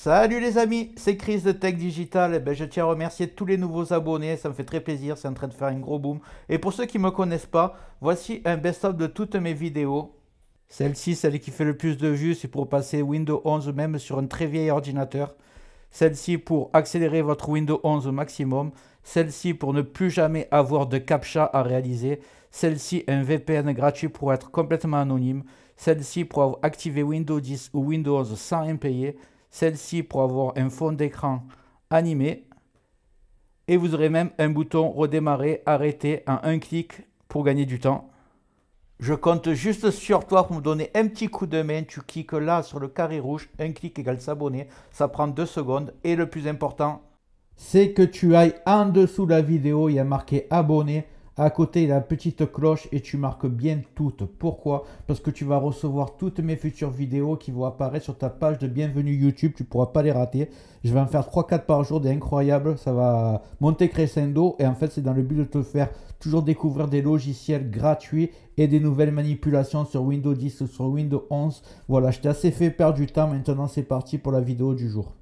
Salut les amis, c'est Chris de Tech Digital. Je tiens à remercier tous les nouveaux abonnés, ça me fait très plaisir, c'est en train de faire un gros boom. Et pour ceux qui ne me connaissent pas, voici un best-of de toutes mes vidéos. Celle-ci, celle qui fait le plus de vues, c'est pour passer Windows 11 même sur un très vieil ordinateur. Celle-ci pour accélérer votre Windows 11 au maximum. Celle-ci pour ne plus jamais avoir de CAPTCHA à réaliser. Celle-ci un VPN gratuit pour être complètement anonyme. Celle-ci pour activer Windows 10 ou Windows 11 sans rien payer. Celle-ci pour avoir un fond d'écran animé. Et vous aurez même un bouton redémarrer, arrêter en un clic pour gagner du temps. Je compte juste sur toi pour me donner un petit coup de main. Tu cliques là sur le carré rouge, un clic égale s'abonner. Ça prend 2 secondes. Et le plus important, c'est que tu ailles en dessous de la vidéo, il y a marqué abonner. À côté, il y a la petite cloche et tu marques bien toutes. Pourquoi? Parce que tu vas recevoir toutes mes futures vidéos qui vont apparaître sur ta page de bienvenue YouTube. Tu ne pourras pas les rater. Je vais en faire 3-4 par jour, des incroyables. Ça va monter crescendo. Et en fait, c'est dans le but de te faire toujours découvrir des logiciels gratuits et des nouvelles manipulations sur Windows 10 ou sur Windows 11. Voilà, je t'ai assez fait perdre du temps. Maintenant, c'est parti pour la vidéo du jour.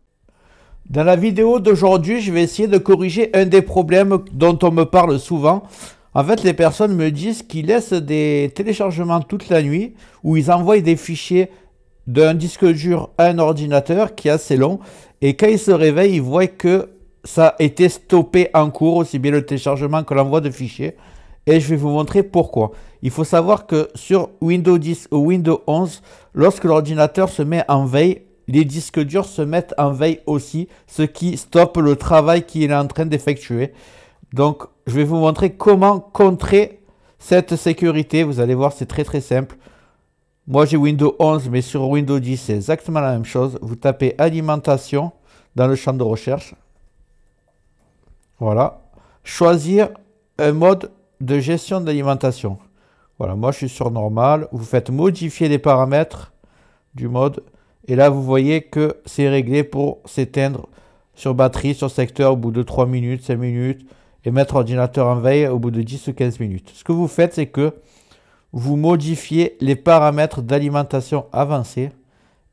Dans la vidéo d'aujourd'hui, je vais essayer de corriger un des problèmes dont on me parle souvent. En fait, les personnes me disent qu'ils laissent des téléchargements toute la nuit où ils envoient des fichiers d'un disque dur à un ordinateur qui est assez long. Et quand ils se réveillent, ils voient que ça a été stoppé en cours, aussi bien le téléchargement que l'envoi de fichiers. Et je vais vous montrer pourquoi. Il faut savoir que sur Windows 10 ou Windows 11, lorsque l'ordinateur se met en veille, les disques durs se mettent en veille aussi, ce qui stoppe le travail qu'il est en train d'effectuer. Donc, je vais vous montrer comment contrer cette sécurité. Vous allez voir, c'est très simple. Moi, j'ai Windows 11, mais sur Windows 10, c'est exactement la même chose. Vous tapez alimentation dans le champ de recherche. Voilà. Choisir un mode de gestion d'alimentation. Voilà, moi, je suis sur normal. Vous faites modifier les paramètres du mode. Et là, vous voyez que c'est réglé pour s'éteindre sur batterie, sur secteur au bout de 3 minutes, 5 minutes. Et mettre l'ordinateur en veille au bout de 10 ou 15 minutes. Ce que vous faites, c'est que vous modifiez les paramètres d'alimentation avancée.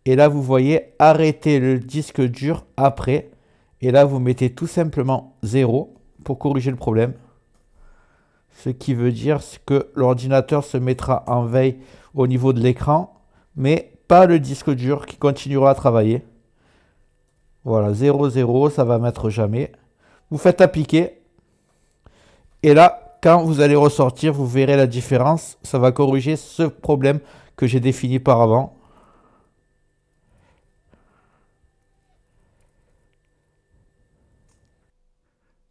Et là, vous voyez arrêter le disque dur après. Et là, vous mettez tout simplement 0 pour corriger le problème. Ce qui veut dire que l'ordinateur se mettra en veille au niveau de l'écran, mais pas le disque dur qui continuera à travailler. Voilà, 0, 0, ça va mettre jamais. Vous faites appliquer. Et là, quand vous allez ressortir, vous verrez la différence. Ça va corriger ce problème que j'ai défini par avant.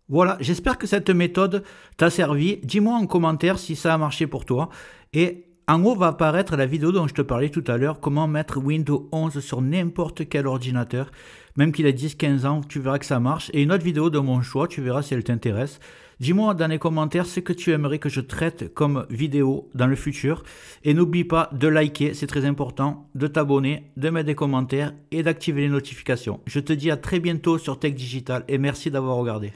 Voilà, j'espère que cette méthode t'a servi. Dis-moi en commentaire si ça a marché pour toi. Et en haut va apparaître la vidéo dont je te parlais tout à l'heure, comment mettre Windows 11 sur n'importe quel ordinateur. Même qu'il a 10-15 ans, tu verras que ça marche. Et une autre vidéo de mon choix, tu verras si elle t'intéresse. Dis-moi dans les commentaires ce que tu aimerais que je traite comme vidéo dans le futur. Et n'oublie pas de liker, c'est très important, de t'abonner, de mettre des commentaires et d'activer les notifications. Je te dis à très bientôt sur Tech Digital et merci d'avoir regardé.